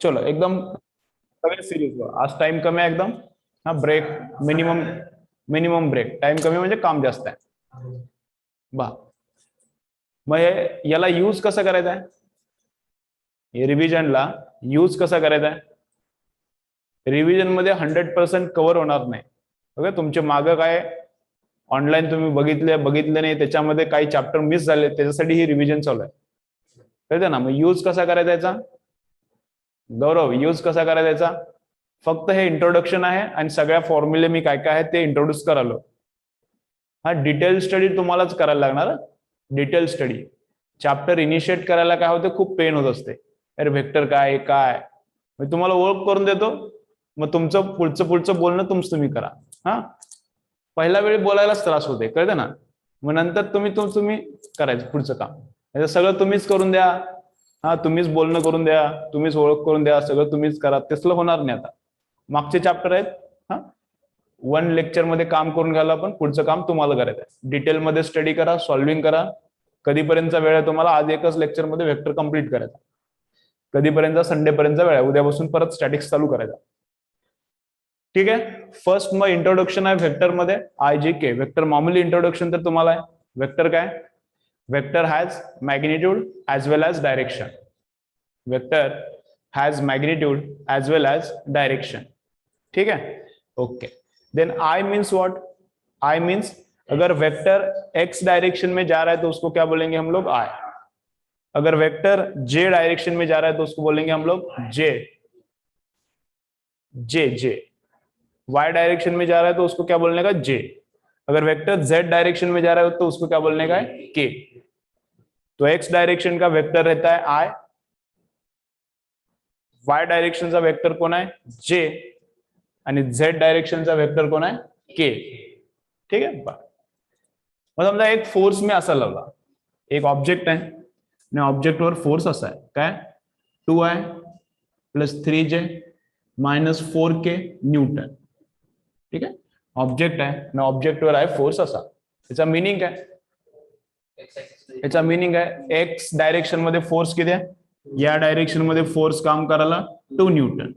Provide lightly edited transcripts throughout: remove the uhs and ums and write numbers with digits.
चलो एकदम सगळे सिरियस व्हा, आज टाइम कमी आहे एकदम. हा break minimum, minimum break time कमी म्हणजे काम जास्त आहे बा. मग याला यूज कसं करायचं आहे, रिव्हिजनला यूज कसा करायचा आहे. रिव्हिजन मध्ये 100% कव्हर होणार नाही. ओके, तुमचे मागं काय ऑनलाईन तुम्ही बघितले नाही, त्याच्यामध्ये काही चॅप्टर मिस झाले, त्याच्यासाठी ही रिव्हिजन चालू आहे. कळतं ना. मग यूज कसा करायचा याचा, गौरव यूज कसा करायचा याचा. फक्त हे इंट्रोडक्शन आहे आणि सगळ्या फॉर्म्युले मी काय काय आहे ते इंट्रोड्यूस करालो. हा डिटेल स्टडी तुम्हालाच करायला लागणार. डिटेल स्टडी चॅप्टर इनिशिएट करायला काय होते, खूप पेन होत असते. अरे व्हेक्टर काय काय, मी तुम्हाला ओळख करून देतो, मग तुमचं पुढचं बोलणं तुम्ही करा. हा पहिला वेळी बोलायलाच त्रास होते, कळतं ना. मग नंतर तुम्ही करायचं पुढचं काम, सगळं तुम्हीच करून द्या. हा तुम्हीच बोलणं करून द्या, तुम्हीच ओळख करून द्या, सगळं तुम्हीच करा, तसलं होणार नाही. आता मागचे चॅप्टर आहेत, हा 1 लेक्चर मध्ये काम करून घ्यायला, पण पुढचं काम तुम्हाला करायचं आहे. डिटेलमध्ये स्टडी करा, सॉल्व्हिंग करा. कधीपर्यंतचा वेळ आहे तुम्हाला, आज एकच लेक्चर मध्ये व्हेक्टर कंप्लीट करायचा. कधीपर्यंत, संडेपर्यंतचा वेळ आहे, उद्यापासून परत स्टॅटिक्स चालू करायचा. ठीक आहे. फर्स्ट मग इंट्रोडक्शन आहे व्हेक्टर मध्ये, IJK व्हेक्टर. मामूली इंट्रोडक्शन तर तुम्हाला आहे. व्हेक्टर काय, vector has magnitude as well as direction. Vector has magnitude as well as direction. ठीक है, okay. Then I means what, I means अगर वेक्टर x डायरेक्शन में जा रहा है तो उसको क्या बोलेंगे हम लोग, आई. अगर वेक्टर j डायरेक्शन में जा रहा है तो उसको बोलेंगे हम लोग j. j y डायरेक्शन में जा रहा है तो उसको क्या बोलने का, j. अगर वेक्टर z डायरेक्शन में जा रहा है तो उसको क्या बोलने का है, k. तो x डायरेक्शन का वेक्टर रहता है i, y डायरेक्शन का वेक्टर कौन है, j, आणि z डायरेक्शनचा वेक्टर कोण आहे, k. ठीक आहे. मग समजा एक फोर्स मी असा लावला, एक ऑब्जेक्ट आहे आणि ऑब्जेक्टवर फोर्स असा आहे काय, 2i + 3j - 4k न्यूटन. ठीक आहे. ऑब्जेक्ट आहे आणि ऑब्जेक्टवर आहे फोर्स असा. याचा मिनिंग काय, याचा मिनिंग आहे एक्स डायरेक्शन मध्ये फोर्स किती आहे, या डायरेक्शन मध्ये फोर्स काम करायला 2 न्यूटन.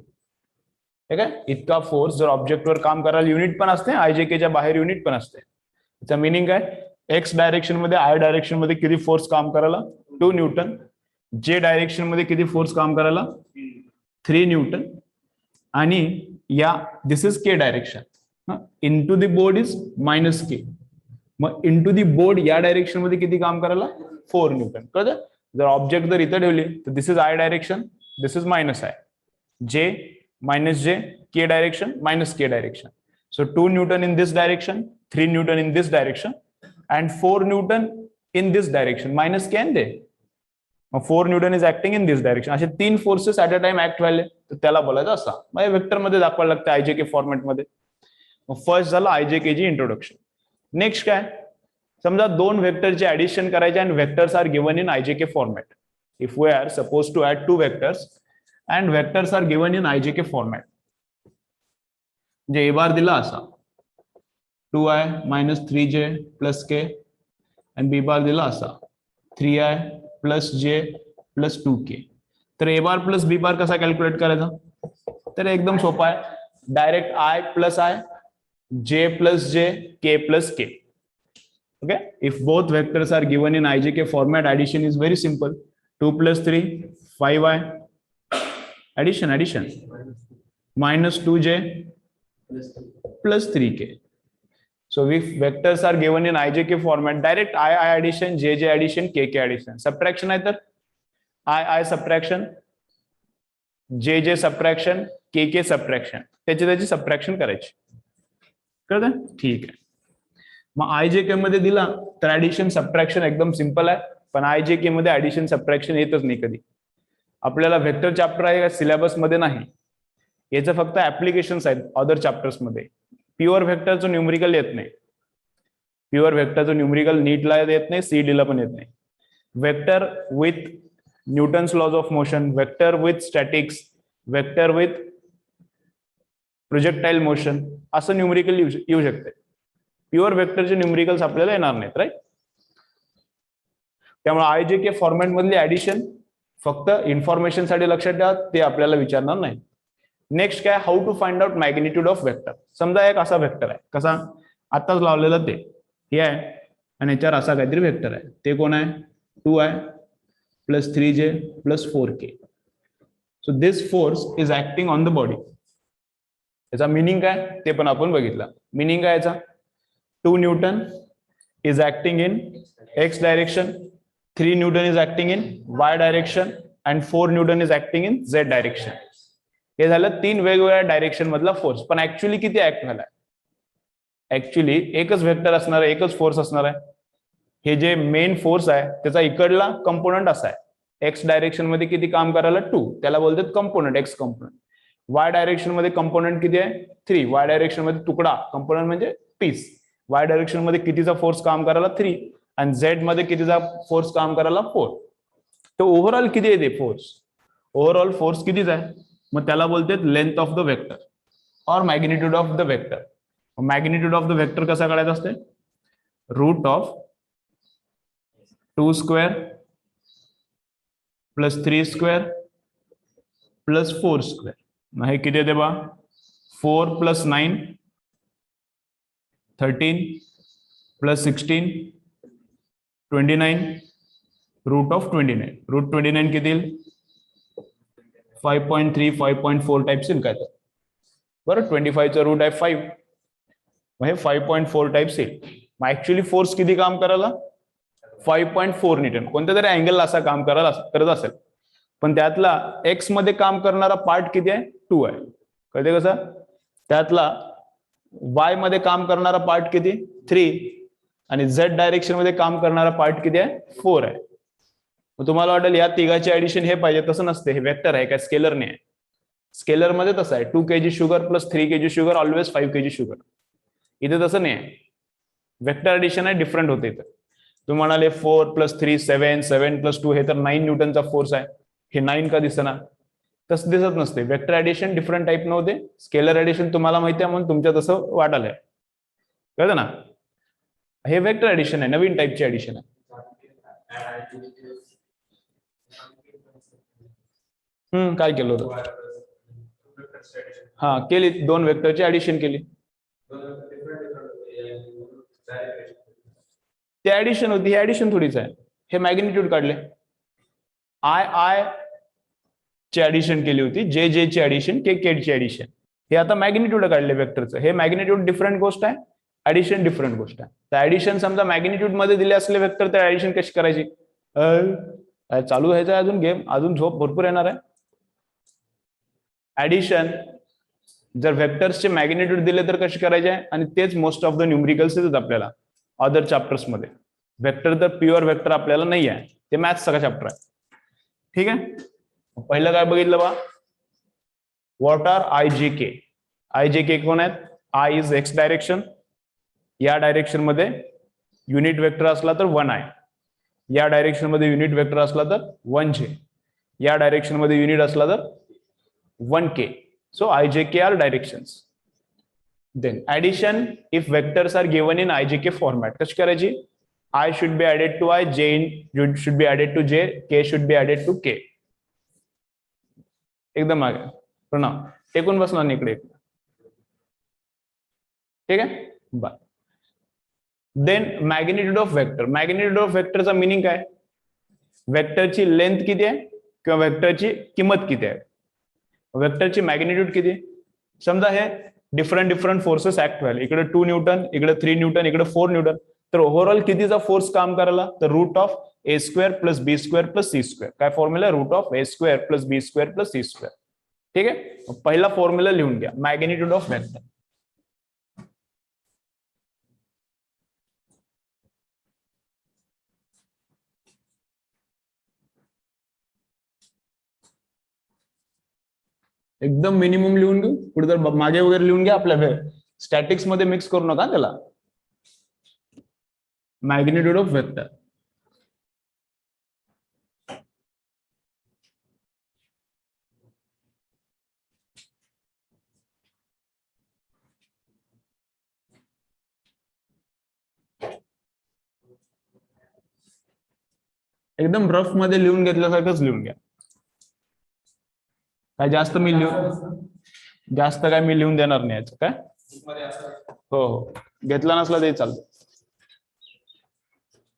ठीक आहे. इतका फोर्स जर ऑब्जेक्टवर काम करायला, युनिट पण असते, IJKच्या बाहेर युनिट पण असते. त्याचा मिनिंग काय, एक्स डायरेक्शन मध्ये, आय डायरेक्शन मध्ये किती फोर्स काम करायला, 2 न्यूटन. जे डायरेक्शन मध्ये किती फोर्स काम करायला, 3 न्यूटन. आणि या this is K direction, into the board is -k. मग इनटू द बोर्ड या डायरेक्शन मध्ये किती काम करायला, 4 न्यूटन. कळतं. जर ऑब्जेक्ट जर इथं ठेवली तर this is I direction, this is -i, j -j, k direction -k direction. So 2 Newton in this direction, 3 Newton in this direction, and 4 Newton in this direction. -k and they. 4 Newton is acting in this direction. असे 3 forces at a time act व्हायले तर त्याला बोलायचं असा. मग vector मध्ये दाखवायला लागतं IJK फॉर्मॅट मध्ये. फर्स्ट झालं IJK ची इंट्रोडक्शन. नेक्स्ट काय, समजा 2 वेक्टरचे ऍडिशन करायचे आणि vectors are given in IJK format. If we are suppose to add 2 vectors and vectors are given in IJK format. जे a बार दिला असा 2i - 3j + k, and b बार दिला असा 3i + j + 2k. तर a bar + b बार कसा calculate करायचा, तर एकदम सोपा आहे. Direct i + i, j + j, k + k. Okay, if both vectors are given in IJK format, addition is very simple. 2 + 3 5i, addition -2j + 3k. So if vectors are given in IJK format, direct I addition, j addition, k addition. Subtraction आहे तर I subtraction, j subtraction, k subtraction. त्याची subtraction करायची. कळतं. ठीक आहे. मग IJK मध्ये दिला तर ऍडिशन सबट्रॅक्शन एकदम सिंपल आहे, पण IJK मध्ये ऍडिशन सबट्रॅक्शन येतच नाही कधी. आपल्याला व्हेक्टर चॅप्टर आहे सिलेबस मध्ये नाही, याचं फक्त ऍप्लिकेशन्स आहेत अदर चॅप्टर्स मध्ये. प्युअर व्हेक्टरचं न्यूमरिकल येत नाही. प्युअर व्हेक्टरचं न्यूमरिकल नीटला येत नाही, CED ला पण येत नाही. Vector with Newton's laws of motion, vector with statics, vector with projectile motion, असं न्यूमरिकल येऊ शकते. प्युअर वेक्टरचे न्यूमरिकल्स आपल्याला येणार नाहीत, राईट. त्यामुळे IJK फॉर्मॅट मधली ऍडिशन फक्त इन्फॉर्मेशन साठी लक्षात ठेवा, ते आपल्याला विचारणार नाही. नेक्स्ट काय, how to find out magnitude of vector. समजा एक असा वेक्टर आहे, कसा आताच लावलेलं ते हे आहे, आणि याच्यावर असा काहीतरी वेक्टर आहे, ते कोण आहे, 2i + 3j + 4k. So this force is acting on the body. याचा मिनिंग काय ते पण आपण बघितलं. मिनिंग काय याचा, 2 Newton is acting in x direction, 3 Newton is acting in y direction and 4 Newton is acting in z direction. हे झालं 3 वेगवेगळ्या डायरेक्शन मधला फोर्स. पण ऍक्च्युअली किती ऍक्ट झालाय, ऍक्च्युअली एकच वेक्टर असणार आहे, एकच फोर्स असणार आहे. हे जे मेन फोर्स आहे त्याचा इकडला कंपोनंट असा आहे, एक्स डायरेक्शन मध्ये किती काम करायला 2, त्याला बोलतात component, x component. Y direction मध्ये कंपोनंट किती आहे 3, वाय डायरेक्शन मध्ये तुकडा, कंपोनंट म्हणजे पीस. वाय डायरेक्शन मध्ये कितीचा फोर्स काम करायला 3, आणि झेड मध्ये कितीचा फोर्स काम करायला 4. तर ओव्हरऑल किती येते फोर्स, ओव्हरऑल फोर्स कितीच आहे, मग त्याला बोलतात लेंथ ऑफ द वेक्टर और magnitude of the vector. Magnitude of the vector कसा काढायचा असते, root of 2 square plus 3 square plus 4 square. मग हे किती येते बा, 4 + 9 13 + 16 29 रूट ऑफ 29. रूट 29 किती येईल, 5.3 5.4 टाइप्स येईल काय तर, बरं. 25 चा रूट आहे 5, मग हे 5.4 टाइप्स येईल. मग ऍक्च्युअली फोर्स किती काम करायला, 5.4 न्यूटन. कोणत्या तरी अँगल असा काम करायला करत असेल, पण त्यातला एक्स मध्ये काम करणारा पार्ट किती आहे, 2 आहे. कळते कसं, त्यातला वाय मध्ये काम करणारा पार्ट किती 3, आणि झेड डायरेक्शन मध्ये काम करणारा पार्ट किती आहे 4 आहे. मग तुम्हाला वाटेल या तिघाची ऍडिशन हे पाहिजे, तसं नसते. हे वेक्टर आहे काय, स्केलर नाही आहे. स्केलर मध्ये तसं आहे, 2 kg sugar + 3 kg sugar always 5 kg sugar. इथे तसं नाही आहे, वेक्टर ऍडिशन आहे, डिफरंट होते. इथं तुम्ही म्हणाले 4 + 3 7, 7 + 2 हे तर 9 न्यूटनचा फोर्स आहे, हे 9 का दिसना, तसं दिसत नसते. वेक्टर ऍडिशन डिफरंट टाईप नव्हते, स्केलर ऍडिशन तुम्हाला माहिती आहे म्हणून तुमच्या तसं वाटायलंय, कळतं ना. हे वेक्टर ऍडिशन आहे, नवीन टाईपची ऍडिशन आहे. काय केलं होतं, हा केली, 2 वेक्टरची ऍडिशन केली. ते ऍडिशन होती, ही ऍडिशन थोडीच आहे. हे मॅग्निट्यूड काढले, आय ची ऍडिशन केली होती, जे ची ऍडिशन, के ची ऍडिशन. हे आता मॅग्निट्यूड काढले वेक्टरचं. हे मॅग्निट्यूड डिफरंट गोष्ट आहे, ऍडिशन डिफरंट गोष्ट आहे. तर ऍडिशन समजा मॅग्निट्यूड मध्ये दिले असले वेक्टर, तर ऍडिशन कशी करायची, चालू व्हायचं अजून गेम, अजून झोप भरपूर येणार आहे. ऍडिशन जर वेक्टर्सचे मॅग्निट्यूड दिले तर कशी करायचे, आणि तेच मोस्ट ऑफ द न्यूमरिकल्स येतात आपल्याला अदर चॅप्टर्स मध्ये. वेक्टर तर प्युअर वेक्टर आपल्याला नाही आहे, ते मॅथ्सचा चॅप्टर आहे. ठीक आहे, पहिलं काय बघितलं बा, व्हॉट आर IJK. IJK कोण आहेत, आय इज एक्स डायरेक्शन, या डायरेक्शन मध्ये युनिट वेक्टर असला तर 1i, या डायरेक्शन मध्ये युनिट वेक्टर असला तर 1j, या डायरेक्शन मध्ये युनिट असला तर 1k. So IJK are directions. Then addition if vectors are given in IJK format. कशी करायची, I should be added to I, J should be added to J, K should be added to K. एकदम मागे प्रणव, टेकून बसणार नाही इकडे, ठीक आहे. बर, then magnitude of vector. Magnitude ऑफ वेक्टरचा मिनिंग काय, वेक्टरची लेंथ किती आहे किंवा वेक्टरची किंमत किती आहे. वेक्टरची मॅग्निट्यूड किती, समजा हे डिफरंट फोर्सेस ऍक्ट व्हायला, इकडे 2 न्यूटन, इकडे 3 न्यूटन, इकडे 4 न्यूटन, तर ओव्हरऑल कितीचा फोर्स काम करायला, तर route of a² + b² + c². काय formula, route of a² + b² + c². ठीक आहे, पहिला फॉर्म्युला लिहून घ्या, मॅग्निट्यूड ऑफ वेक्टर. एकदम मिनिमम लिहून घेऊ, पुढे तर मागे वगैरे लिहून घ्या, आपल्या स्टॅटिक्स मध्ये मिक्स करू नका त्याला. मॅग्निट्यूड ऑफ वेक्टर, एकदम रफ मध्ये लिहून घेतल्यासारखंच लिहून घ्या. काय जास्त मी लिहून देणार नाही याचं काय. हो हो, घेतला नसला तरी चालतं.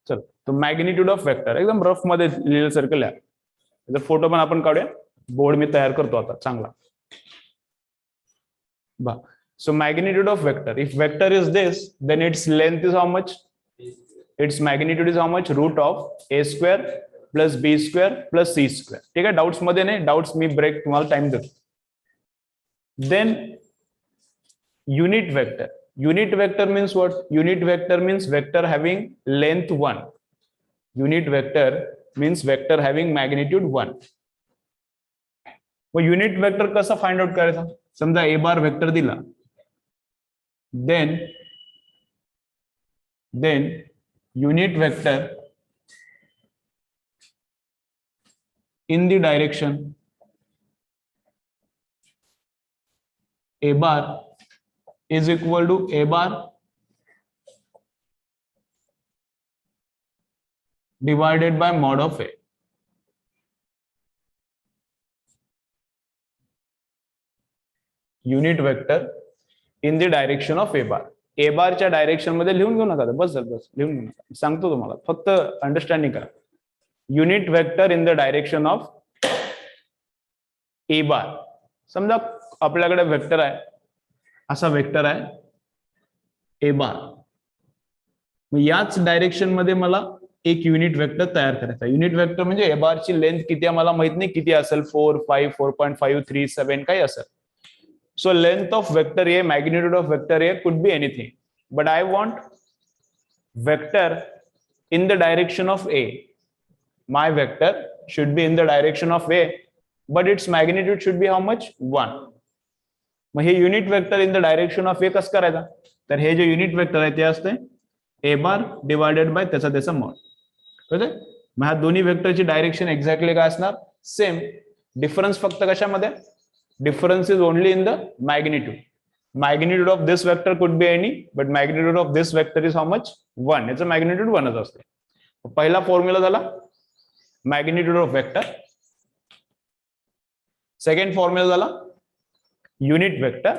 चल, तो मॅग्निट्यूड ऑफ वेक्टर एकदम रफ मध्ये लिहिल्यासारखं लिहा. त्याचा फोटो पण आपण काढूया. बोर्ड मी तयार करतो आता चांगला. बा, so magnitude of vector, if vector is this, then its length is how much? Its magnitude is how much? Root of a square plus b square plus c square. ठीक आहे, डाउट्स मध्ये नाही, doubts मी break तुम्हाला time देतो. Then unit vector. Unit vector means what? Unit vector means vector having length 1. Unit vector means vector having magnitude 1. मग unit vector कसा find out करायचा? समजा ए बार वेक्टर दिला, then unit vector in the direction a bar is equal to a bar divided by mod of a. Unit vector in the direction of a bar. ए बारच्या direction मध्ये लिहून घेऊ नका, बस लिहून घेऊ नका, सांगतो तुम्हाला, फक्त अंडरस्टँडिंग करा. Unit vector in the direction of A bar. समजा आपल्याकडे वेक्टर आहे, असा वेक्टर आहे ए बार. मग याच डायरेक्शन मध्ये मला एक युनिट वेक्टर तयार करायचा. युनिट वेक्टर म्हणजे ए बारची लेंथ किती आहे मला माहित नाही, किती असेल, 4, 5, 4.5, 3, 7 काही असेल. So length of vector A, magnitude of vector A could be anything, but I want vector in the direction of A. My vector should be in the direction of A, but its magnitude should be how much? 1. मग हे unit vector in the direction of A कसं करायचा? तर हे जे unit vector आहे ते असते ए बार डिवायडेड बाय त्याचा मॉड. कळतंय? मग ह्या दोन्ही वेक्टरची डायरेक्शन एक्झॅक्टली काय असणार? सेम. डिफरन्स फक्त कशामध्ये? Difference is only in the magnitude. Magnitude of this vector could be any, but magnitude of this vector is how much? 1. It's a magnitude 1 असते. पहिला फॉर्म्युला झाला magnitude of vector. Second formula झाला unit vector.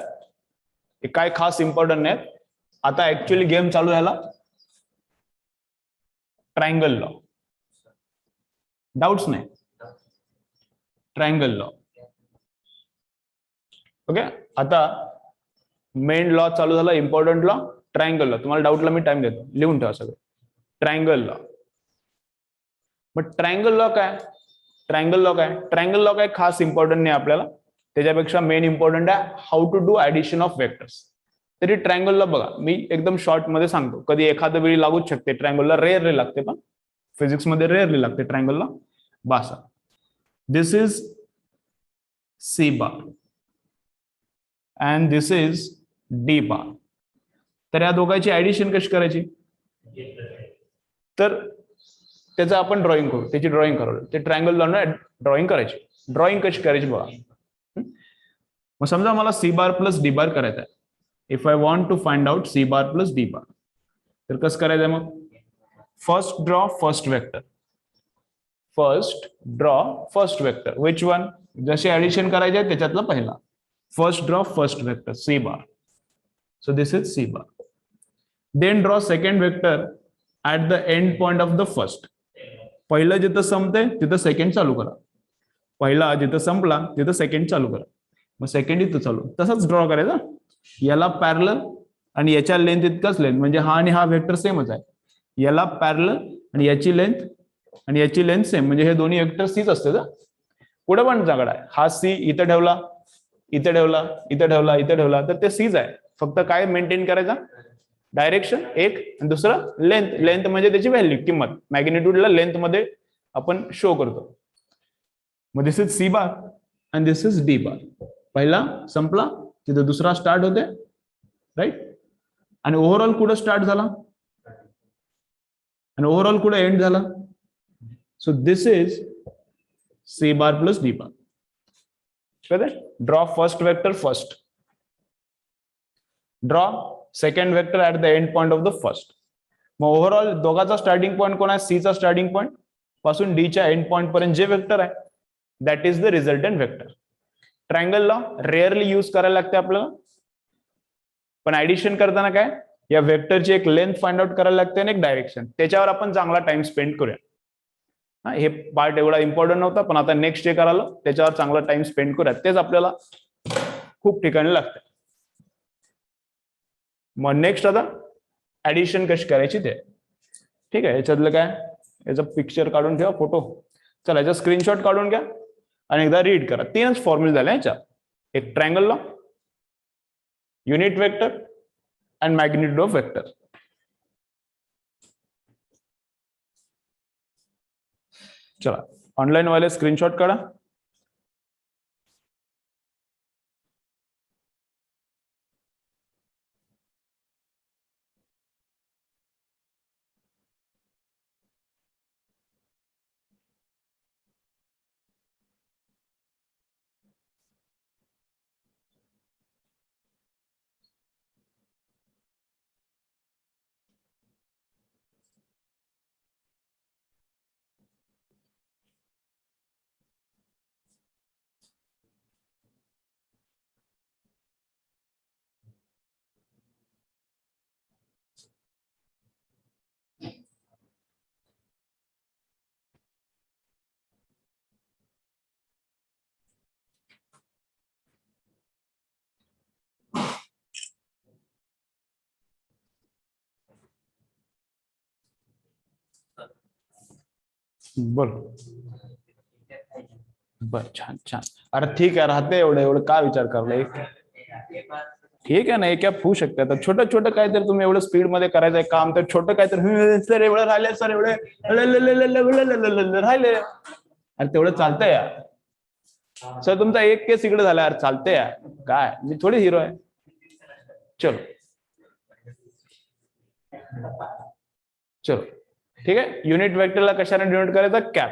हे काय खास important नाही. आता actually game चालू झाला ट्रायंगल लॉ. डाउट्स नाही? Triangle law. ओके, आता मेन लॉ चालू झाला, इम्पॉर्टंट लॉ ट्रायंगल लॉ. तुम्हाला डाऊटला मी टाइम देतो, लिहून ठेवा सगळं. Triangle law. But triangle law काय? ट्रायंगल लॉ काय खास इम्पॉर्टंट नाही आपल्याला. त्याच्यापेक्षा मेन इम्पॉर्टंट आहे how to do addition of vectors. तरी ट्रायंगल लॉ बघा, मी एकदम शॉर्ट मध्ये सांगतो. कधी एखाद्या वेळी लागूच शकते ट्रायंगल लॉ, रेअरली लागते, पण फिजिक्स मध्ये रेअरली लागते ट्रायंगल लॉ. बासा, this is C bar and this is D bar. तर या दोघांची ऍडिशन कशी करायची? तर त्याचं आपण ड्रॉइंग करू, त्याची ड्रॉइंग करू. ते ट्रायंगल लॉ ड्रॉइंग करायची. ड्रॉइंग कशी करायची बघा. मग समजा मला C bar plus D bar करायचा आहे. If I want to find out C bar plus D bar, तर कसं करायचंय मग? First draw first vector. First vector which one? जशी ऍडिशन करायची आहे त्याच्यातला पहिला. First draw first vector C bar. So this is C bar. Then draw second vector at the end point of the first. पहिलं जिथं संपते तिथं second चालू करा. पहिला जिथं संपला तिथं सेकंड चालू करा. मग सेकंड इथं चालू. तसंच ड्रॉ करायचा. याला पॅरलल आणि याच्या लेंथ इतकाच लेंथ, म्हणजे हा आणि हा वेक्टर सेमच आहे. याला पॅरलल आणि याची लेंथ सेम, म्हणजे हे दोन्ही वेक्टर सीच असते. पुढे पण जागड आहे. हा सी इथं ठेवला, इथे ठेवला, तर ते सीज आहे. फक्त काय मेंटेन करायचा? डायरेक्शन एक, आणि दुसरं लेंथ म्हणजे त्याची व्हॅल्यू, किंमत. मॅग्निट्यूडला लेंथ मध्ये आपण शो करतो. मग दिस इज सी बार आणि दिस इज डी बार. पहिला संपला तिथे दुसरा स्टार्ट होते, राईट? आणि ओव्हरऑल कुठं स्टार्ट झाला आणि ओव्हरऑल कुठं एंड झाला? So this is C bar plus D bar. Draw first vector first. Draw second vector at the end point of the first. मग ओव्हरऑल दोघांचा स्टार्टिंग पॉईंट कोण आहे? सी चा स्टार्टिंग पॉईंट पासून डीच्या एंड पॉइंट पर्यंत जे वेक्टर आहे that is the resultant vector. Triangle law rarely use करायला लागते आपल्याला, पण ऍडिशन करताना काय या वेक्टरची एक लेंथ फाइंड आउट करायला लागते आणि एक डायरेक्शन. त्याच्यावर आपण चांगला टाइम स्पेंड करूया. हे पार्ट एवढा इम्पॉर्टंट नव्हता, पण आता नेक्स्ट जे करायला त्याच्यावर चांगला टाइम स्पेंड करूया. तेच आपल्याला खूप ठिकाणी लागतं. मग नेक्स्ट आता ऍडिशन कशी करायची ते. ठीक आहे, याच्यातलं काय याचं पिक्चर काढून ठेवा, फोटो. चला याचा स्क्रीनशॉट काढून घ्या आणि एकदा रीड करा. 3च फॉर्म्युले झाले याच्यात. एक triangle law, unit vector and magnitude of vector. चला ऑनलाइन वाले स्क्रीनशॉट काढा. बोल. बर, छान छान. अरे ठीक आहे, राहते एवढं एवढं काय विचार करलाय. ठीक आहे ना, एक ॲप होऊ शकते. आता छोटं छोटं काहीतरी तुम्ही एवढं स्पीड मध्ये करायचंय काम, तर छोटं काहीतरी सर एवढं राहिले, सर एवढे राहिले. अरे तेवढं चालतंय यार. सर तुमचा एक केस इकडे झाला यार, चालतंय यार. काय मी थोडी हिरो आहे. चलो चलो ठीक आहे. युनिट वेक्टरला कशाने डिनोट करायचं? कॅप.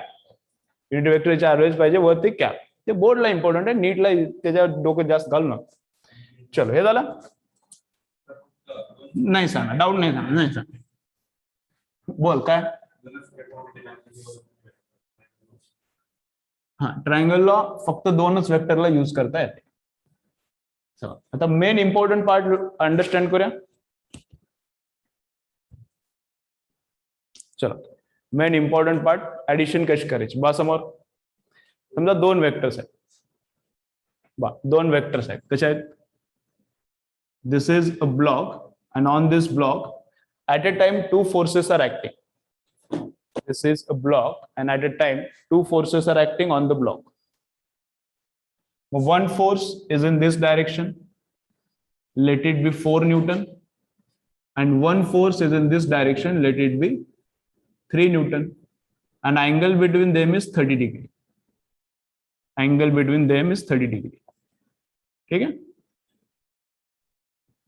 युनिट वेक्टरची ऍव्हरेज पाहिजे वरती कॅप. ते बोर्डला इम्पॉर्टंट आहे, नीटला त्याच्यावर डोकं जास्त घालू नका. चलो हे झालं. नाही सांगा, डाऊट नाही सांगा, नाही सांगा. बोल काय. हा, ट्रायंगल लॉ फक्त 2च वेक्टरला यूज करता येते. चला आता मेन इम्पॉर्टंट पार्ट अंडरस्टँड करूया. चलो मेन इम्पॉर्टंट पार्ट, ऍडिशन कशी करायची. बा समोर समजा 2 वेक्टर्स आहेत. बा 2 वेक्टर्स आहेत. कसे आहेत? This is a block and on this block at a time 2 forces are acting. This is a block and at a time 2 forces are acting on the block. One force is in this direction, let it be 4 Newton, and one force is in this direction, let it be 3 Newton. An angle between them is 30 degree. Angle between them is 30 degree. ठीक है.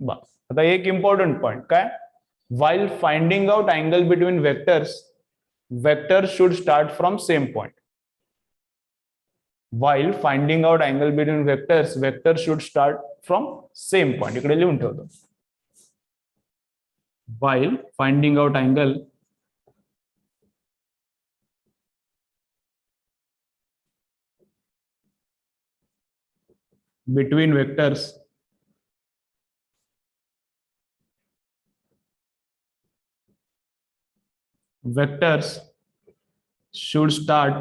बस आता एक important point काय, while finding out angle between vectors, vectors should start from same point. While finding out angle between vectors, vectors should start from same point. इकडे लिहून ठेवतो. While finding out angle between vectors, vectors should start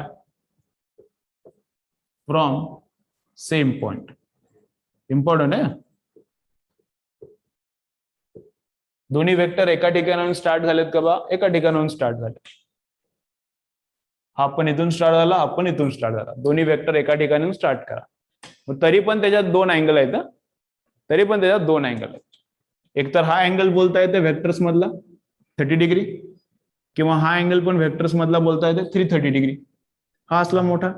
from same point. Important आहे. दोन्ही vector एका ठिकाणाहून start झालेत का बा? एका ठिकाणाहून स्टार्ट झाले. हा पण इथून स्टार्ट झाला, हा पण इथून स्टार्ट झाला. दोन्ही वेक्टर एका ठिकाणाहून स्टार्ट करा. मग तरी पण त्याच्यात 2 अँगल आहेत. तरी पण त्याच्यात 2 अँगल आहेत. एक तर हा अँगल बोलता येते वेक्टर्स मधला 30 डिग्री, किंवा हा अँगल पण वेक्टर्स मधला बोलता येते 330 डिग्री. हा असला मोठा,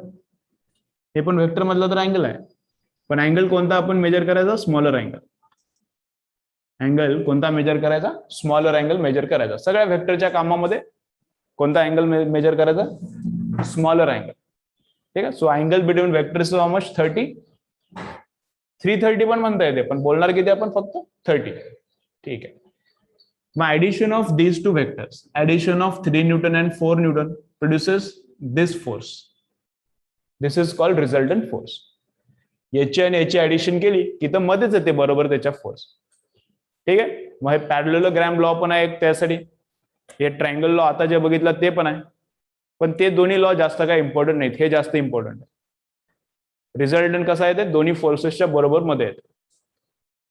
हे पण वेक्टर मधला तर अँगल आहे, पण अँगल कोणता आपण मेजर करायचा? Smaller angle. अँगल कोणता मेजर करायचा? स्मॉलर अँगल मेजर करायचा. सगळ्या वेक्टरच्या कामामध्ये कोणता अँगल मेजर करायचा? Smaller angle. ठीक आहे. So angle between vectors is how much? 30. 330 पण म्हणता येते, पण बोलणार किती आपण? फक्त 30. ठीक आहे. मग addition of these two vectors, addition of 3 Newton and 4 Newton produces this force. This is called resultant force. याची आणि याची ऍडिशन केली की तर मध्येच येते बरोबर त्याच्या फोर्स. ठीक आहे. मग हे पॅरलेलोग्राम लॉ पण आहे एक त्यासाठी. हे ट्रायंगल लॉ आता जे बघितलं ते पण आहे. पण ते दोन्ही लॉ जास्त काय इम्पॉर्टंट नाहीत, हे जास्त इम्पॉर्टंट आहे. रिझल्टंट कसा आहे ते दोन्ही फोर्सेसच्या बरोबर मध्ये येते.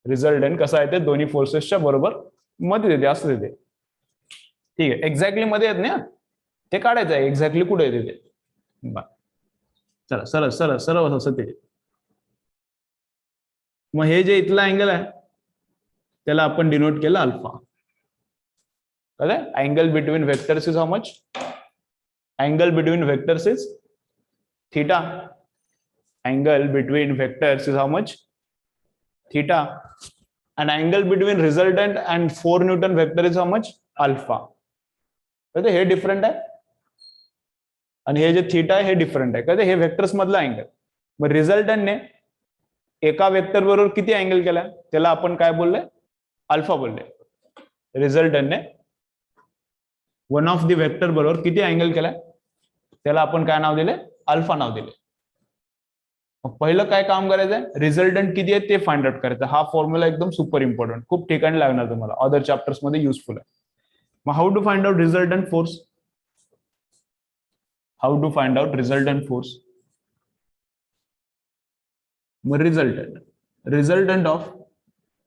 रिझल्टंट कसा आहे ते दोन्ही फोर्सेसच्या बरोबर मध्ये येते, असं येते. ठीक आहे. एक्झॅक्टली मध्ये येत नाही, ते काढायचं आहे एक्झॅक्टली कुठे येते ते. चला सरळ सरळ सरळ असं ते. मग हे जे इथला अँगल आहे त्याला आपण डिनोट केलं alpha. Angle between vectors is how much? Angle between vectors is theta. Angle between vectors is how much? Theta. An angle between resultant and 4 Newton vector is how much? Alpha. कळते हे different आहे आणि हे जे theta आहे हे different आहे. कळते हे वेक्टर्स मधला अँगल. मग रिझल्टंटने एका वेक्टर बरोबर किती अँगल केला त्याला आपण काय बोलले? अल्फा बोलले. रिझल्टंटने वन ऑफ द वेक्टर बरोबर किती अँगल केलाय त्याला आपण काय नाव दिले? अल्फा नाव दिले. पहिलं काय काम करायचंय? रिझल्टंट किती आहे ते फाइंड आउट करायचं. हा फॉर्म्युला एकदम सुपर इम्पॉर्टंट, खूप ठिकाणी लागणार तुम्हाला, अदर चॅप्टर्स मध्ये युजफुल आहे. मग how to find out resultant force? How to find out resultant force? मग resultant of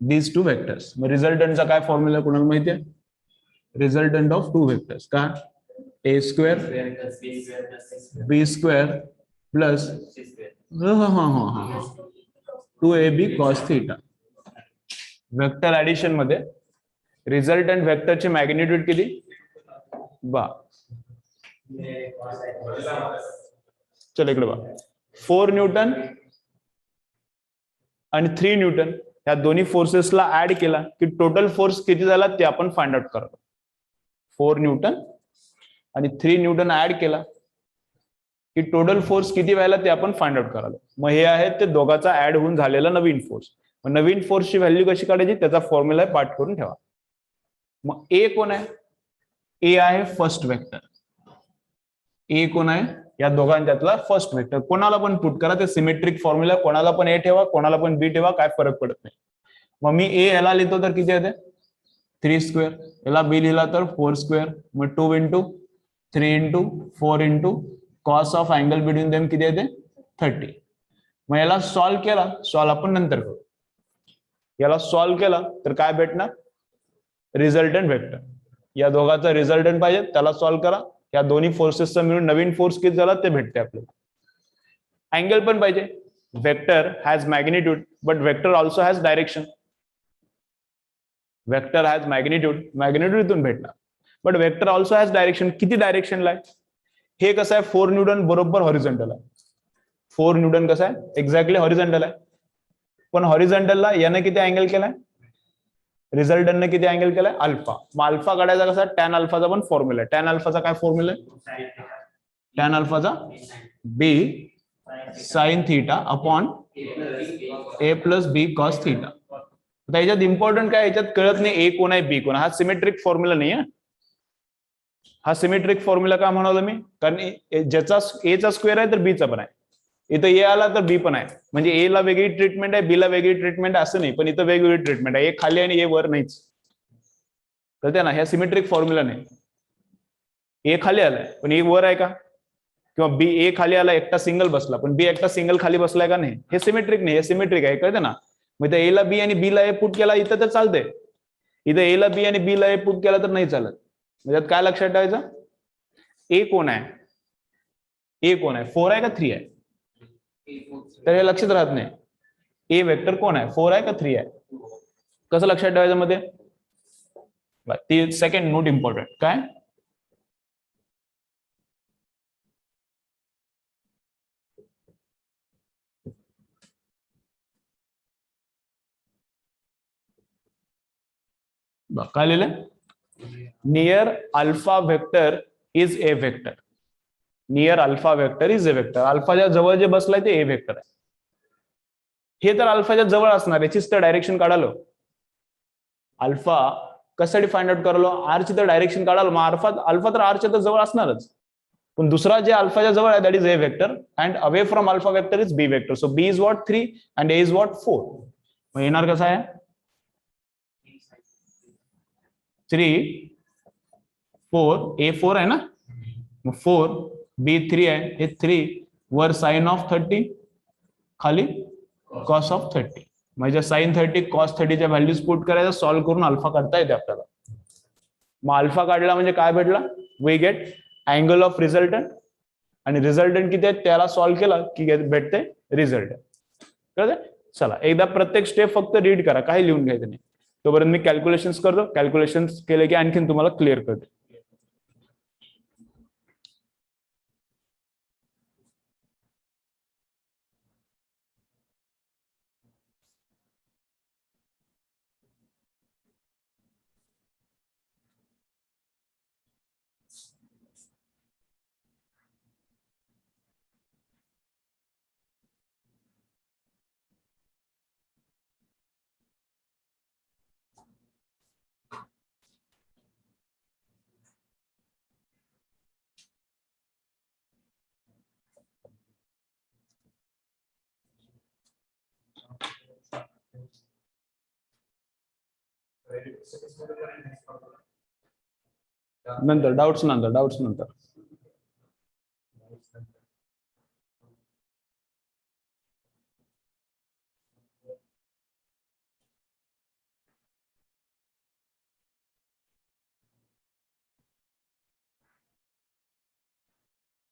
these two vectors. मग रिझल्टंटचा काय फॉर्म्युला कोणाला माहिती आहे? रिझल्टंट ऑफ टू वेक्टर्स का? A square B square plus 2ab cos theta. Vector addition मध्ये resultant वेक्टरची मॅग्निट्यूड किती? चल इकडे 4 न्यूटन आणि 3 न्यूटन या दोन्ही फोर्सेसला ऍड केला की टोटल फोर्स किती झाला ते आपण फाइंड आउट करतो. 4 न्यूटन आणि 3 न्यूटन ऍड केला की टोटल फोर्स किती व्हायला ते आपण फाइंड आउट करायला. मग हे आहे ते दोघांचा ऍड होऊन झालेला नवीन फोर्स. मग नवीन फोर्सची व्हॅल्यू कशी काढायची त्याचा फॉर्म्युला पाठ करून ठेवा. मग ए कोण आहे? ए आहे फर्स्ट वेक्टर. ए कोण आहे? या दोघांच्यातला फर्स्ट वेक्टर. कोणाला पण पुट करा, ते सिमेट्रिक फॉर्म्युला, कोणाला पण ए ठेवा कोणाला पण बी ठेवा, काय फरक पडत नाही. मग मी ए याला लिहितो तर किती येते? 3 स्क्वेअर. याला बी लिहिला तर 4 स्क्वेअर. मग 2 into 3 into 4 into cos of angle between them किती येते? 30. मग याला सॉल्व्ह केला, सॉल्व्ह आपण नंतर करू. याला सॉल्व्ह केला तर काय भेटणार? Resultant vector. या दोघांचा रिझल्टंट पाहिजे त्याला सॉल्व्ह करा. या दोन्ही फोर्सेसचा मिळून नवीन फोर्स किती झाला ते भेटते आपल्याला. अँगल पण पाहिजे. Vector has magnitude but vector also has direction. Vector has magnitude, magnitude इथून भेटणार, but vector also has direction. किती डायरेक्शनला आहे? हे कसं आहे? 4 न्यूटन बरोबर हॉरिझॉन्टल आहे. 4 न्यूटन कसं आहे? एक्झॅक्टली हॉरिझॉन्टल आहे. पण हॉरिझॉन्टलला याने किती अँगल केलाय? रिझल्टंटने किती अँगल केलाय? अल्फा. मग अल्फा काढायचा कसा? टॅन अल्फाचा पण फॉर्म्युला आहे. टॅन अल्फाचा काय फॉर्म्युला आहे? टॅन अल्फाचा बी साइन थीटा अपॉन ए प्लस बी कॉस थीटा. आता याच्यात इम्पॉर्टंट काय? याच्यात कळत नाही ए कोण आहे बी कोण. हा सिमेट्रिक फॉर्म्युला नाही आहे. हा सिमेट्रिक फॉर्म्युला का म्हणालो मी? कारण ज्याचा ए चा स्क्वेअर आहे तर बी चा पण आहे. इथं ए आला तर बी पण आहे. म्हणजे ए ला वेगळी ट्रीटमेंट आहे, बी ला वेगळी ट्रीटमेंट आहे असं नाही, पण इथं वेगवेगळी ट्रीटमेंट आहे. ए खाली आणि ए वर नाहीच. कळते ना? ह्या सिमेट्रिक फॉर्म्युला नाही. ए खाली आलाय पण ए वर आहे का? किंवा बी ए खाली आला एकटा सिंगल बसला पण बी एकटा सिंगल खाली बसलाय का? नाही. हे सिमेट्रिक नाही, हे सिमेट्रिक आहे. कळते ना? मग इथं ए ला बी आणि बी ला ए पुट केला इथं तर चालतंय. इथं ए ला बी आणि बी ला ए पुट केला तर नाही चालत. म्हणजे काय लक्षात ठेवायचं? ए कोण आहे? ए कोण आहे? 4 आहे का 3 आहे? तर हे लक्षात राहत नाही. ए वेक्टर कोण आहे? 4 आहे का 3 आहे? कसं लक्षात ठेवायचं मध्ये? ती सेकंड नोट इम्पॉर्टंट. काय? काय लिहिलंय? Near alpha vector is A vector. Near alpha vector is A vector. अल्फाच्या जवळ जे बसलाय ते ए वेक्टर आहे. हे तर अल्फाच्या जवळ असणार, याचीच तर डायरेक्शन काढालो. अल्फा कशासाठी फाइंड आउट करालो? आर ची तर डायरेक्शन काढालो. मग अल्फा तर आरच्या तर जवळ असणारच. पण दुसरा जे अल्फाच्या जवळ आहे that is A vector and away from alpha vector is B vector. So B is what 3 and A is what 4. मग येणार कसा आहे 3 4 ए 4 आहे ना, मग 4 बी 3 आहे, हे 3 वर साइन ऑफ 30 खाली कॉस ऑफ 30. म्हणजे साइन 30 कॉस 30च्या व्हॅल्यूज पुट करायचं, सॉल्व्ह करून अल्फा काढता येते आपल्याला. मग अल्फा काढला म्हणजे काय भेटला, we get angle of resultant, आणि रिझल्टंट किती आहे त्याला सॉल्व्ह केला की भेटते रिझल्टंट. कळलं? चला एकदा प्रत्येक स्टेप फक्त रीड करा, काही लिहून घ्यायचं नाही. तोपर्यंत मी कॅल्क्युलेशन्स करतो, कॅल्क्युलेशन्स केले की आणखीन तुम्हाला क्लिअर करते. नंतर डाउट्स नंतर.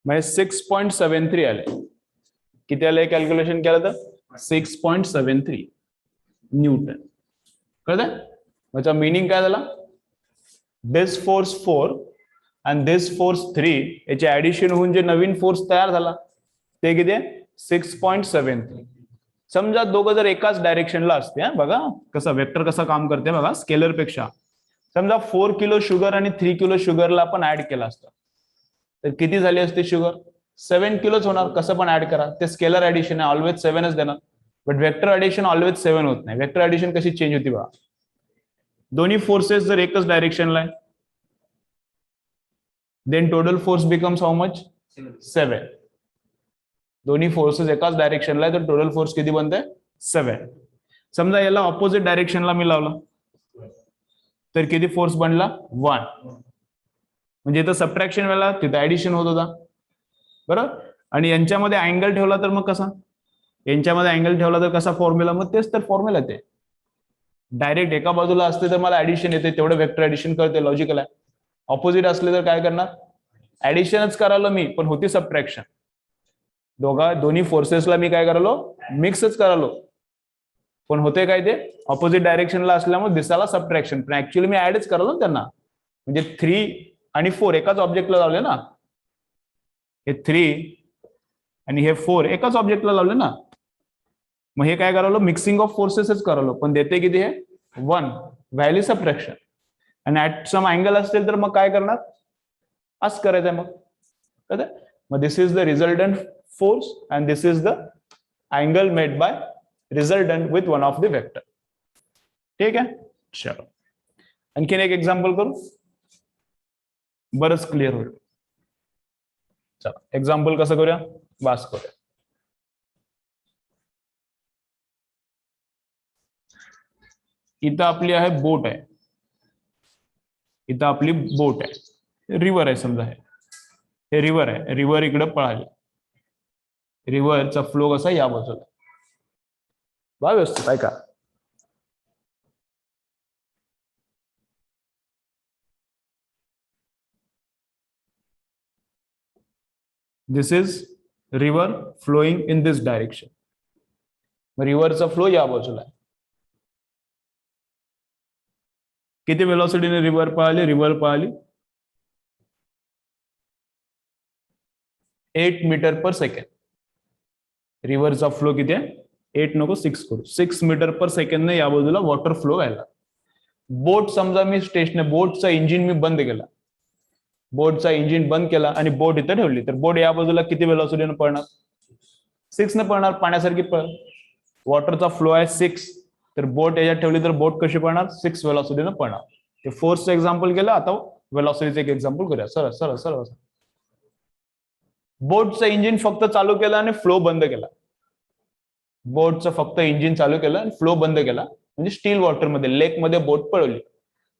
म्हणजे 6.73 आले. किती आले कॅल्क्युलेशन केलं तर 6.73 न्यूटन. कळलं? म्हणजे मिनिंग काय झाला, दिस फोर्स 4 आणि दिस फोर्स 3 याचे ऍडिशन होऊन जे नवीन फोर्स तयार झाला ते किती आहे 6.73. समजा दोघं जर एकाच डायरेक्शनला असते, बघा कसं वेक्टर कसं काम करते बघा स्केलर पेक्षा. समजा 4 किलो शुगर आणि 3 किलो शुगरला आपण ऍड केला असता तर किती झाली असते शुगर, 7 किलोच होणार. कसं पण ऍड करा, ते स्केलर ऍडिशन आहे, ऑलवेज 7च देणार. बट वेक्टर ऍडिशन ऑलवेज 7 होत नाही. वेक्टर ऍडिशन कशी चेंज होती बघा, दोन्ही फोर्सेस जर एकच डायरेक्शनला आहे then total force becomes how much 7. दोन्ही फोर्सेस एकाच डायरेक्शनला आहे तर टोटल फोर्स किती बनते 7. समजा याला ऑपोजिट डायरेक्शनला मी लावलं तर किती फोर्स बनला 1. म्हणजे इथं सबट्रॅक्शन वेळेला तिथं ऍडिशन होत होता बरोबर. आणि यांच्यामध्ये अँगल ठेवला तर मग कसा, यांच्यामध्ये अँगल ठेवला तर कसा फॉर्म्युला, मग तेच तर फॉर्म्युला ते डायरेक्ट एका बाजूला असते तर मला ऍडिशन येते, तेवढं वेक्टर ऍडिशन करते, लॉजिकल आहे. ऑपोजिट असले तर काय करणार, ऍडिशनच करायला मी पण होती सबट्रॅक्शन. दोन्ही फोर्सेसला मी काय करालो मिक्सच करालो पण होते काय ते ऑपोजिट डायरेक्शनला असल्यामुळे दिसायला सबट्रॅक्शन, पण ऍक्च्युअली मी ऍडच करालो ना त्यांना. म्हणजे 3 आणि 4 एकाच ऑब्जेक्टला लावले ना, हे 3 आणि हे 4 एकाच ऑब्जेक्टला लावले ना, मग हे काय करालो मिक्सिंग ऑफ फोर्सेसच करालो, पण देते किती हे 1 व्हॅल्यू सबट्रॅक्शन. आणि ऍट सम अँगल असतील तर मग काय करणार असं करायचंय मग this is the resultant force and this is the angle made by resultant with one of the vector. ठीक आहे, चलो आणखीन एक एक्झाम्पल करू, बरंच क्लिअर होईल. चला एक्झाम्पल कसं करूया, बास करूया. इथं आपली आहे बोट आहे, इथं आपली बोट आहे, रिव्हर आहे समजा, हे रिव्हर आहे, रिव्हर इकडे पळाले, रिव्हरचा फ्लो कसा या बाजूला बा व्यवस्थित आहे का. This is river flowing in this direction, रिव्हरचा फ्लो या बाजूला आहे. किती वेलॉसिटीने रिव्हर पळाली 8 मीटर पर सेकंड. रिव्हरचा फ्लो किती आहे 8 नको 6 करू, 6 मीटर पर सेकंडने या बाजूला वॉटर फ्लो व्हायला. बोट समजा मी बोटचा इंजिन मी बंद केला, बोटचा इंजिन बंद केला आणि बोट इथं ठेवली, तर बोट या बाजूला किती वेलॉसिटीने पळणार 6 ने पळणार, पाण्यासारखी पळ. वॉटरचा फ्लो आहे 6, तर बोट याच्यात ठेवली तर बोट कशी पळणार 6 वेलॉसिटीने पळणार. ते फोर्सचं एक्झाम्पल केलं, आता वेलॉसिटीचं एक एक्झाम्पल करूया. सरळ सरळ सरळ बोटचं इंजिन फक्त चालू केलं आणि फ्लो बंद केला. बोटचं फक्त इंजिन चालू केलं आणि फ्लो बंद केला, म्हणजे स्टील वॉटरमध्ये लेकमध्ये बोट पळवली.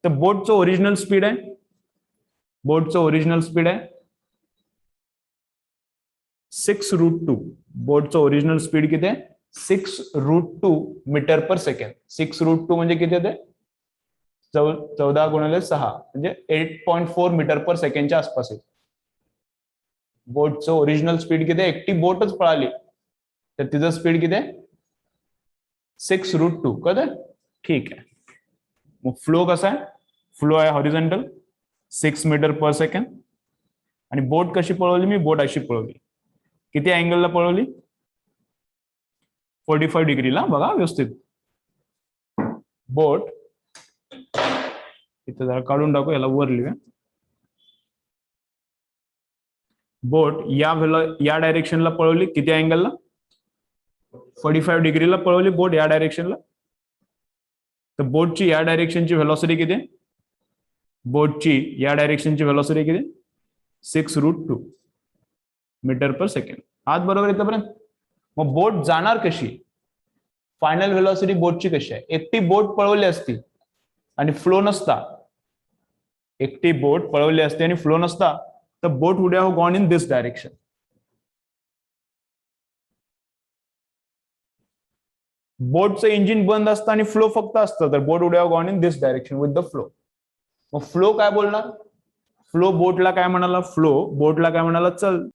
तर बोटचं ओरिजिनल स्पीड आहे, बोटचं ओरिजिनल स्पीड आहे 6√2. बोटचं ओरिजिनल स्पीड किती आहे? 6√2 मीटर पर सेकंड. 6√2 म्हणजे किती होते? 14 × 6 म्हणजे 8.4 मीटर पर सेकंडच्या आसपास आहे. बोटचं ओरिजिनल स्पीड किती आहे? एकटी बोटच पळाली तर तिचं स्पीड किती आहे? 6√2. कळतं? ठीक आहे. मग फ्लो कसा आहे? फ्लो आहे हॉरिझॉन्टल 6 मीटर पर सेकंड. आणि बोट कशी पळवली मी? बोट अशी पळवली. किती अँगलला पळवली? 45 डिग्रीला. बघा व्यवस्थित. बोट इथं जरा काढून टाकू, याला वर लिहूया. बोट या डायरेक्शनला पळवली. किती अँगलला? 45 डिग्रीला पळवली बोट या डायरेक्शनला. तर बोटची या डायरेक्शनची व्हेलॉसिटी किती आहे? बोटची या डायरेक्शनची व्हेलॉसिटी किती? 6√2 मीटर पर सेकंड. आज बरोबर इथपर्यंत. मग बोट जाणार कशी? फायनल व्हेलॉसिटी बोटची कशी आहे? एकटी बोट पळवली असती आणि फ्लो नसता, एकटी बोट पळवली असते आणि फ्लो नसता, तर boat would have gone in this direction. बोटचं इंजिन बंद असतं आणि फ्लो फक्त असतं, तर boat would have gone in this direction with the flow. मग फ्लो काय बोलणार? फ्लो बोटला काय म्हणाला? फ्लो बोटला काय म्हणाला? चल